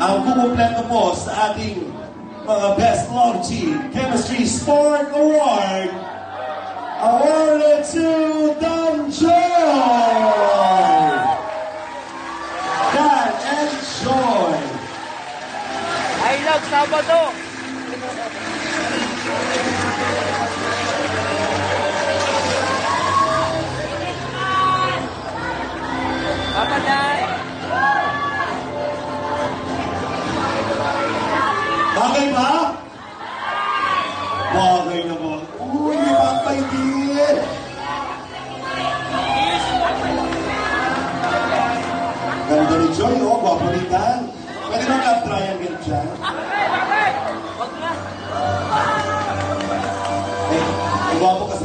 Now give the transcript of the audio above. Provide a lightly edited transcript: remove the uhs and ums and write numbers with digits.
ang kukumpleto po sa ating mga Best Love Team Chemistry Sport Award awarded to Dan Joy! Dan and Joy! I love Sabado! Papaday! Bagay ba? Bagay naman. Uy, may bagay din. Ganda ni Joy, oh. Gwapo ni Dan. Pwede nang love triangle dyan. Wag na! Eh, gwapo kasi